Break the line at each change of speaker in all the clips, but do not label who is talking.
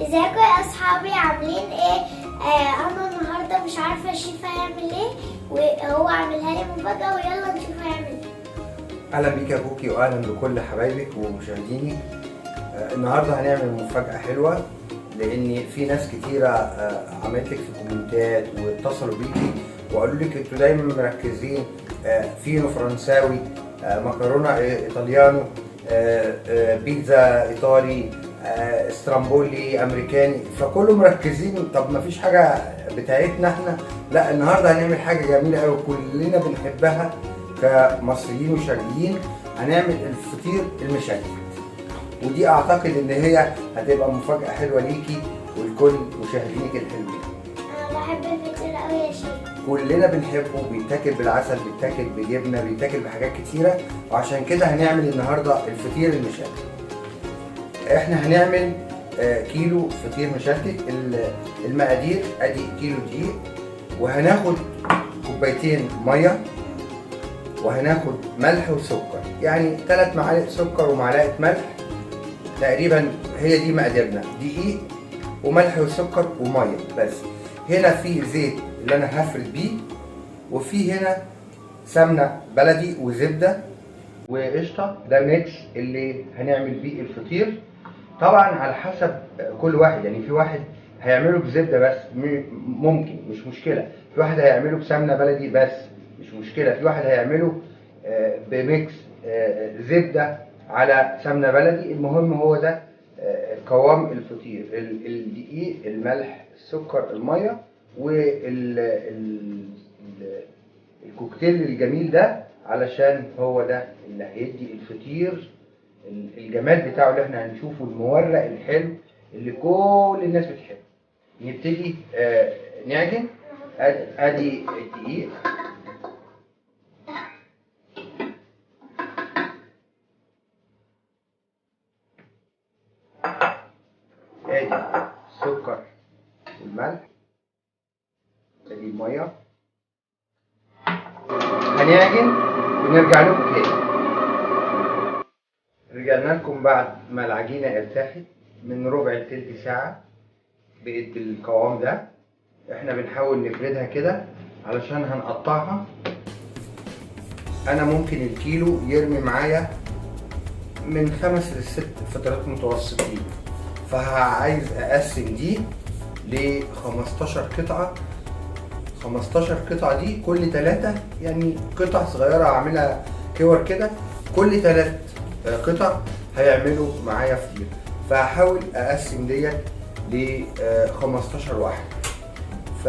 ازيكم يا اصحابي عاملين ايه؟ انا النهارده مش عارفه الشيف هيعمل ايه، وهو عاملها لي مفاجاه، ويلا نشوف هيعمل ايه.
اهلا بيك يا بوكي واهلا بكل حبايبك ومشاهديني. النهارده هنعمل مفاجاه حلوه، لان في ناس كتيره عملت لك في الكومنتات واتصلوا بيكي وقالوا لك انتوا دايما مركزين فينو فرنساوي، مكرونه ايطاليانو، بيتزا ايطالي، استرامبولي امريكاني، فكله مركزين. طب ما فيش حاجه بتاعتنا احنا؟ لا، النهارده هنعمل حاجه جميله قوي كلنا بنحبها كمصريين وشرقيين. هنعمل الفطير المشلتت، ودي اعتقد ان هي هتبقى مفاجاه حلوه ليكي ولكل مشاهدينك الحلوين.
انا بحب الفطير قوي يا شيف.
كلنا بنحبه، بيتاكل بالعسل، بيتاكل بجبنه، بيتاكل بحاجات كتيره، وعشان كده هنعمل النهارده الفطير المشلتت. احنا هنعمل كيلو فطير مشلتت. المقادير: ادي كيلو دقيق، وهناخد كوبايتين ميه، وهناخد ملح وسكر، يعني 3 معالق سكر ومعلقه ملح تقريبا. هي دي مقاديرنا: دقيق وملح وسكر وميه بس. هنا في زيت اللي انا هفرد بيه، وفي هنا سمنه بلدي وزبده وقشطه. ده ميكس اللي هنعمل بيه الفطير، طبعا على حسب كل واحد. يعني في واحد هيعمله بزبده بس، ممكن مش مشكله. في واحد هيعمله بسمنه بلدي بس، مش مشكله. في واحد هيعمله بميكس زبده على سمنه بلدي. المهم هو ده قوام الفطير: الدقيق، الملح، السكر، الميه، والكوكتيل الجميل ده، علشان هو ده اللي هيدي الفطير الجمال بتاعه اللي احنا هنشوفه، المورق الحلو اللي كل الناس بتحبه. نبتدي نعجن. ادي الدقيق، ادي السكر والملح، ادي الميه. هنعجن ونرجع لكم تاني. رجعنا لكم بعد ما العجينه ارتاحت من ربع لتلت ساعه، بقت بالقوام ده. احنا بنحاول نفردها كده علشان هنقطعها. انا ممكن الكيلو يرمي معايا من 5 ل6 فطيرات متوسطين، فعايز اقسم دي ل 15 قطعه. 15 قطعه دي كل 3، يعني قطع صغيره اعملها كور كده. كل 3 قطع هيعملوا معايا فطير، فهحاول اقسم ديت ل 15 واحد. ف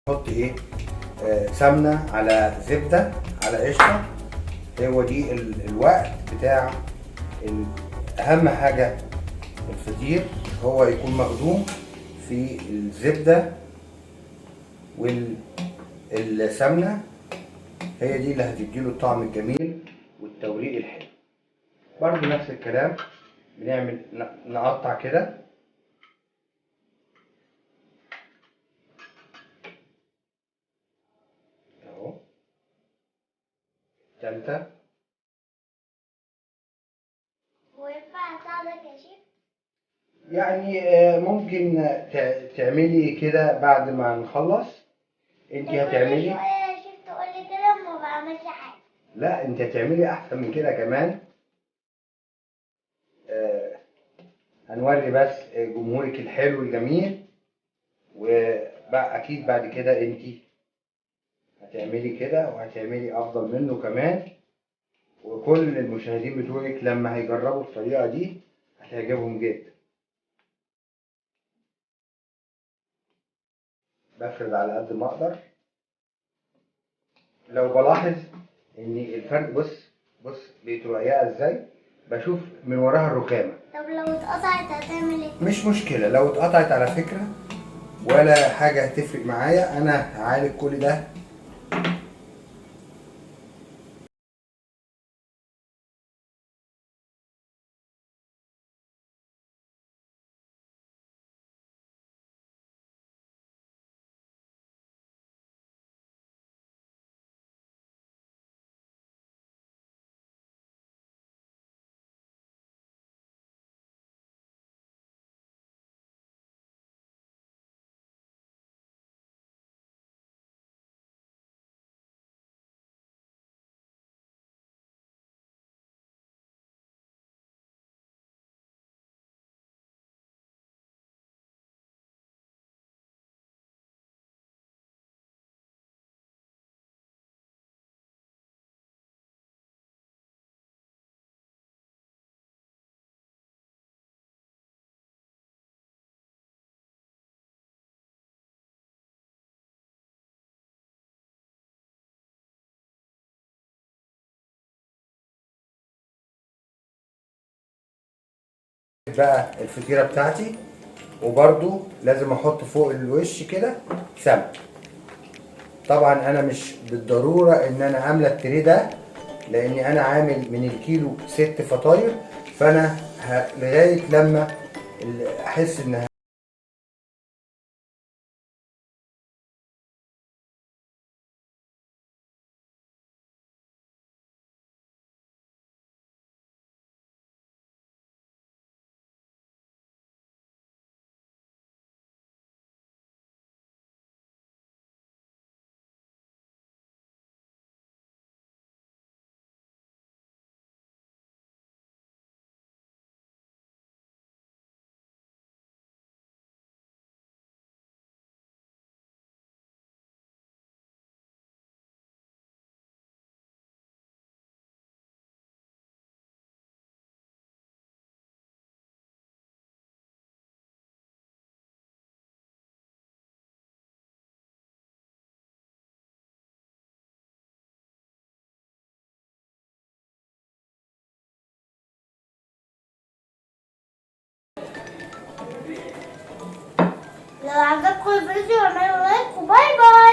نحط ايه؟ سمنه على زبده على قشطه. هو دي الوقت بتاع اهم حاجه الفطير، هو يكون مخدوم في الزبده والسمنه، هي دي اللي هتديله الطعم الجميل والتوريق الحلو. برضو نفس الكلام بنعمل، نقطع كده اهو. تالتة،
وينفع اساعدك يا شيف؟
يعني ممكن تعملي كده بعد ما نخلص. انت
كل
هتعملي،
شوية يا شيف تقولي كده ما بعملش حاجة.
لا انت هتعملي احسن من كده كمان. هنوري بس جمهورك الحلو الجميل، وبقى اكيد بعد كده انت هتعملي كده وهتعملي افضل منه كمان، وكل المشاهدين بتوعك لما هيجربوا الطريقة دي هتعجبهم جدا. بفرد على قد ما اقدر. لو بلاحظ ان الفرد، بص بقت رقيقة ازاي، بشوف من وراها الرخامة.
طب لو اتقطعت هتعمل ايه؟
مش مشكلة لو اتقطعت على فكرة، ولا حاجة هتفرق معايا، انا هعالج كل ده. بقى الفطيرة بتاعتي، وبرضو لازم احط فوق الوش كده سمن. طبعا انا مش بالضرورة ان انا املى التري ده، لاني انا عامل من الكيلو 6 فطاير، فانا لغاية لما احس ان
لو عجبكم الفيديو اعملوا لايك وباي باي.